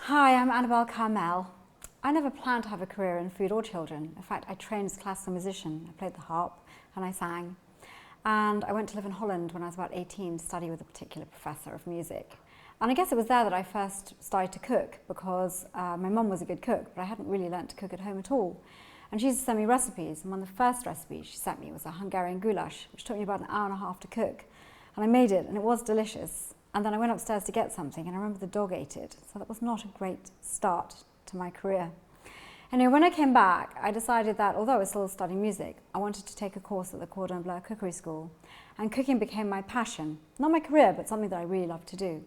Hi, I'm Annabel Karmel. I never planned to have a career in food or children. In fact, I trained as a classical musician. I played the harp and I sang. And I went to live in Holland when I was about 18 to study with a particular professor of music. And I guess it was there that I first started to cook because my mum was a good cook, but I hadn't really learnt to cook at home at all. And she used to send me recipes, and one of the first recipes she sent me was a Hungarian goulash, which took me about an hour and a half to cook. And I made it, and it was delicious. And then I went upstairs to get something, and I remember the dog ate it. So that was not a great start to my career. Anyway, when I came back, I decided that although I was still studying music, I wanted to take a course at the Cordon Bleu Cookery School. And cooking became my passion. Not my career, but something that I really loved to do.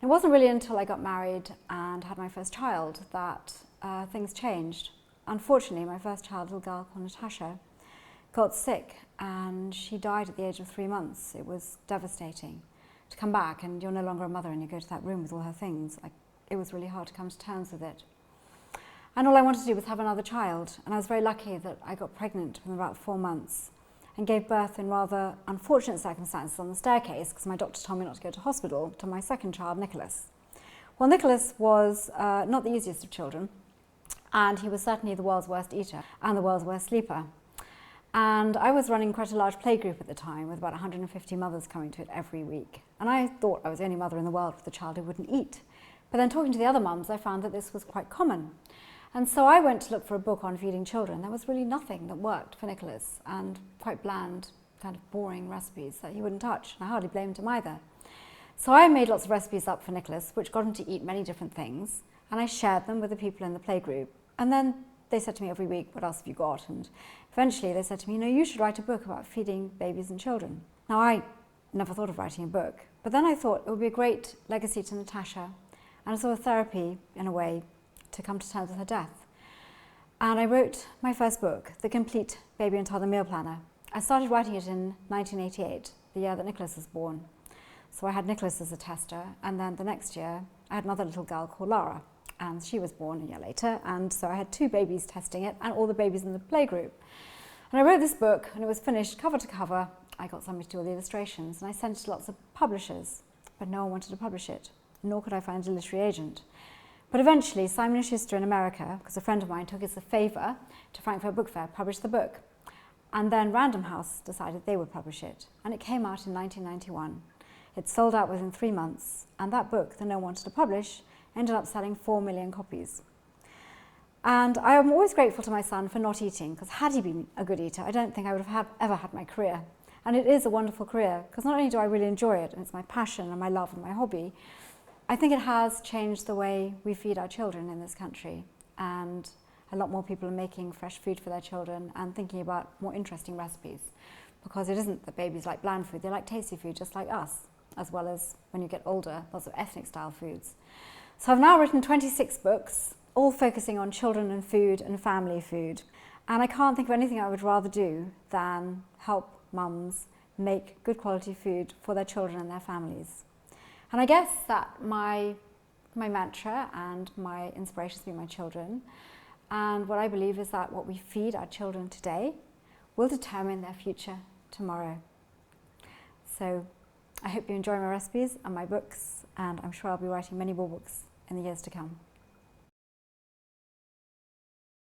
It wasn't really until I got married and had my first child that things changed. Unfortunately, my first child, a little girl called Natasha, got sick and she died at the age of 3 months. It was devastating to come back and you're no longer a mother and you go to that room with all her things. It was really hard to come to terms with it. And all I wanted to do was have another child, and I was very lucky that I got pregnant within about 4 months and gave birth in rather unfortunate circumstances on the staircase because my doctor told me not to go to hospital to my second child, Nicholas. Well, Nicholas was not the easiest of children, and he was certainly the world's worst eater and the world's worst sleeper. And I was running quite a large playgroup at the time with about 150 mothers coming to it every week. And I thought I was the only mother in the world with a child who wouldn't eat. But then talking to the other mums, I found that this was quite common. And so I went to look for a book on feeding children. There was really nothing that worked for Nicholas, and quite bland, kind of boring recipes that he wouldn't touch. And I hardly blamed him either. So I made lots of recipes up for Nicholas, which got him to eat many different things. And I shared them with the people in the playgroup. And then they said to me every week, what else have you got? And eventually they said to me, you should write a book about feeding babies and children. Now, I never thought of writing a book, but then I thought it would be a great legacy to Natasha and a sort of therapy, in a way, to come to terms with her death. And I wrote my first book, The Complete Baby and Toddler Mealplanner. I started writing it in 1988, the year that Nicholas was born. So I had Nicholas as a tester, and then the next year I had another little girl called Lara, and she was born a year later, and so I had 2 babies testing it and all the babies in the playgroup. And I wrote this book, and it was finished cover to cover. I got somebody to do all the illustrations, and I sent it to lots of publishers, but no one wanted to publish it, nor could I find a literary agent. But eventually, Simon & Schuster in America, because a friend of mine took it as a favour to Frankfurt Book Fair, published the book. And then Random House decided they would publish it, and it came out in 1991. It sold out within 3 months, and that book that no one wanted to publish ended up selling 4 million copies. And I am always grateful to my son for not eating, because had he been a good eater, I don't think I would have ever had my career. And it is a wonderful career, because not only do I really enjoy it, and it's my passion and my love and my hobby, I think it has changed the way we feed our children in this country. And a lot more people are making fresh food for their children and thinking about more interesting recipes, because it isn't that babies like bland food, they like tasty food just like us, as well as when you get older, lots of ethnic style foods. So I've now written 26 books, all focusing on children and food and family food. And I can't think of anything I would rather do than help mums make good quality food for their children and their families. And I guess that my mantra and my inspiration has been my children. And what I believe is that what we feed our children today will determine their future tomorrow. So I hope you enjoy my recipes and my books, and I'm sure I'll be writing many more books in the years to come.